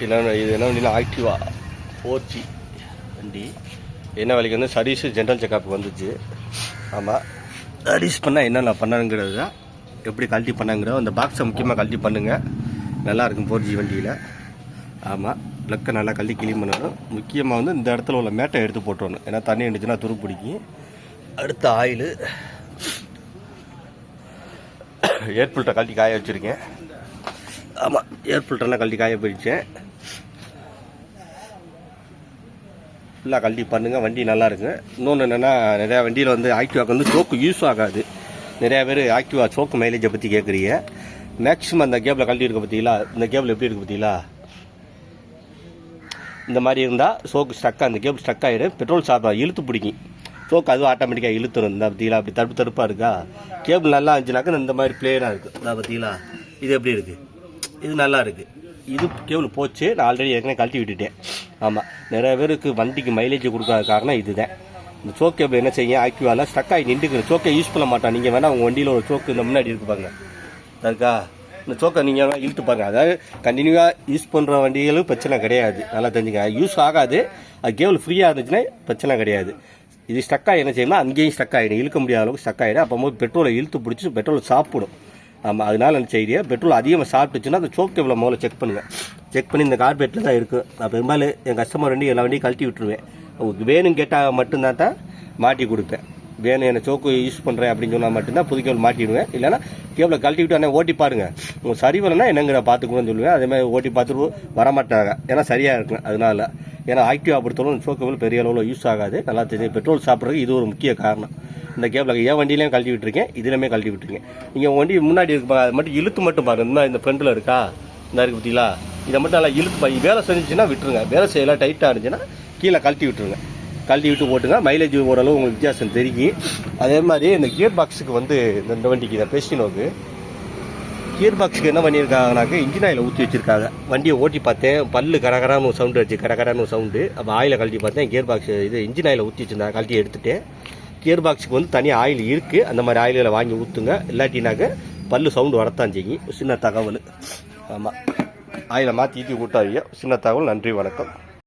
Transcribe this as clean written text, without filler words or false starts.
இல்லைன்னா இது என்ன வண்டினா ஆக்டிவா 4G வண்டி. என்ன வேலைக்கு வந்து சர்வீஸ் ஜென்ரல் செக்கப் வந்துச்சு. ஆமாம், சர்வீஸ் பண்ணால் என்னென்ன பண்ணணுங்கிறது தான், எப்படி கழட்டி பண்ணாங்கிற அந்த பாக்ஸை முக்கியமாக கழட்டி பண்ணுங்கள். நல்லாயிருக்கும் 4G வண்டியில். ஆமாம், ப்ளக்கை நல்லா கழட்டி கிளீன் பண்ணணும். முக்கியமாக வந்து இந்த இடத்துல உள்ள மேட்டை எடுத்து போட்டுடணும், ஏன்னா தண்ணி இருந்துச்சுன்னா துரு பிடிக்கும். அடுத்த ஆயிலு ஏர் ஃபில்டரை கழட்டி காய வச்சுருக்கேன். ஆமாம், ஏர் ஃபில்டர்லாம் கழட்டி காய போயிடுச்சேன். ஃபுல்லாக கழட்டி பண்ணுங்கள், வண்டி நல்லாயிருக்குங்க. இன்னொன்று என்னென்னா, நிறையா வண்டியில் வந்து ஆக்டிவாக்கு வந்து சோக்கு யூஸ் ஆகாது. நிறையா பேர் ஆக்டிவா சோக்கு மைலேஜை பற்றி கேட்குறீங்க. மேக்ஸிமம் அந்த கேபில் கழட்டி இருக்க பார்த்தீங்களா, இந்த கேபிள் எப்படி இருக்குது பார்த்தீங்களா, இந்த மாதிரி இருந்தால் சோக்கு ஸ்டக்காக, அந்த கேபிள் ஸ்டக் ஆகிடும். பெட்ரோல் சாப்பிட இழுத்து பிடிக்கும் சோக்கு, அதுவும் ஆட்டோமேட்டிக்காக இழுத்துரும். இந்த பார்த்தீங்களா அப்படி தடுப்பு தடுப்பாக இருக்கா. கேபிள் நல்லா இருந்துச்சுனாக்கா இந்த மாதிரி பிளேயராக இருக்குது. அதான் பார்த்தீங்களா, இது எப்படி இருக்குது, இது நல்லா இருக்குது. இது கேபிள் போச்சு, நான் ஆல்ரெடி ஏற்கனவே கழட்டி விட்டுட்டேன். ஆமாம், நிறைய பேருக்கு வண்டிக்கு மைலேஜ் கொடுக்காத காரணம் இதுதான். இந்த சோக் கேபிள் என்ன செய்யும், ஆக்டிவாலாம் ஸ்டக் ஆகி நின்றுக்குது. சோக்கை யூஸ் பண்ண மாட்டான். நீங்கள் வேணால் உங்கள் வண்டியில் ஒரு சோக்கு இந்த முன்னாடி இருக்குப்பாங்க இருக்கா, இந்த சோக்கை நீங்கள் வேணால் இழுத்து பாருங்க. அதாவது கண்டினியூவாக யூஸ் பண்ணுற வண்டிகளும் பிரச்சனை கிடையாது, நல்லா தெரிஞ்சுங்க. யூஸ் ஆகாது, அது கேபிள் ஃப்ரீயாக இருந்துச்சுன்னா பிரச்சனை கிடையாது. இது ஸ்டக்காக என்ன செய்யணும்னா அங்கேயும் ஸ்டக் ஆகிடும், இழுக்க முடியாத அளவுக்கு ஸ்டக் ஆகிடும். அப்போ பெட்ரோலை இழுத்து பிடிச்சி பெட்ரோல் சாப்பிடும். ஆமாம், அதனால என்ன செய்தியை, பெட்ரோல் அதிகமாக சாப்பிட்டுச்சுன்னா அந்த சோக் கேபிளை முதல்ல செக் பண்ணுங்கள். செக் பண்ணி இந்த கார்பெட்டில் தான் இருக்குது. நான் பெரும்பாலும் என் கஸ்டமர் வண்டி எல்லா வண்டியும் கழட்டி விட்டுருவேன். உங்களுக்கு வேணும்னு கேட்டால் மட்டும்தான் தான் மாட்டி கொடுப்பேன். வேணும் என்ன சோக்கு யூஸ் பண்ணுறேன் அப்படின்னு சொன்னால் மட்டும்தான் புது கேபிள் மாட்டிடுவேன். இல்லைனா கேபிளை கழட்டி விட்டு அண்ணே ஓட்டி பாருங்கள், உங்களுக்கு சரி வரலன்னா என்னங்கிற பார்த்துக்கணும்னு சொல்லுவேன். அதேமாதிரி ஓட்டி பார்த்துட்டு வரமாட்டாங்க, ஏன்னா சரியாக இருக்கும். அதனால ஏன்னா ஆக்டிவாக பொறுத்தவரை சோக்கு கேபிள் பெரிய அளவில் யூஸ் ஆகாது. நல்லா தெரியும், பெட்ரோல் சாப்பிட்றதுக்கு இது ஒரு முக்கிய காரணம். இந்த கேபிள் என் வண்டியிலையும் கழட்டி விட்டுருக்கேன், இதுலையுமே கழட்டி விட்டுருக்கேன். நீங்கள் உங்கள் வண்டி முன்னாடி இருக்கு, அது மட்டும் இழுத்து மட்டும் பாருங்க. இந்த ஃப்ரண்டில் இருக்கா, இந்த இருக்குது பார்த்தீங்களா, இதை மட்டும் நல்லா இழுத்து வேலை செஞ்சுச்சுன்னா விட்டுருங்க. வேலை செய்யலாம் டைட்டாக இருந்துச்சுன்னா கீழே கழட்டி விட்டுருங்க. கழட்டி விட்டு போட்டுங்க, மைலேஜ் ஓரளவு உங்களுக்கு வித்தியாசம் தெரியும். அதே மாதிரி இந்த கியர் பாக்ஸுக்கு வந்து இந்த வண்டிக்கு இந்த பெஸ்டினோக்கு கியர் பாக்ஸுக்கு என்ன பண்ணியிருக்காங்கனாக்க இன்ஜின் ஆயில் ஊற்றி வச்சுருக்காங்க. வண்டியை ஓட்டி பார்த்தேன், பல்லு கடகரான்னு ஒரு சவுண்டு வச்சு, கடகரான்னு ஒரு சவுண்டு. அப்போ ஆயிலை கழட்டி பார்த்தேன், கியர் பாக்ஸ் இது இன்ஜின் ஆயில் ஊற்றி வச்சுருந்தா கழட்டி எடுத்துகிட்டேன். கியர் பாக்ஸுக்கு வந்து தனியாக ஆயில் இருக்குது, அந்த மாதிரி ஆயில்களை வாங்கி ஊற்றுங்க. இல்லாட்டினாக்க பல்லு சவுண்டு வரத்தான் செய்யும். சின்ன தகவல். ஆமாம், ஆயிலை மாற்றி ஊற்றி ஊட்டாதீங்க. சின்ன தகவல். நன்றி, வணக்கம்.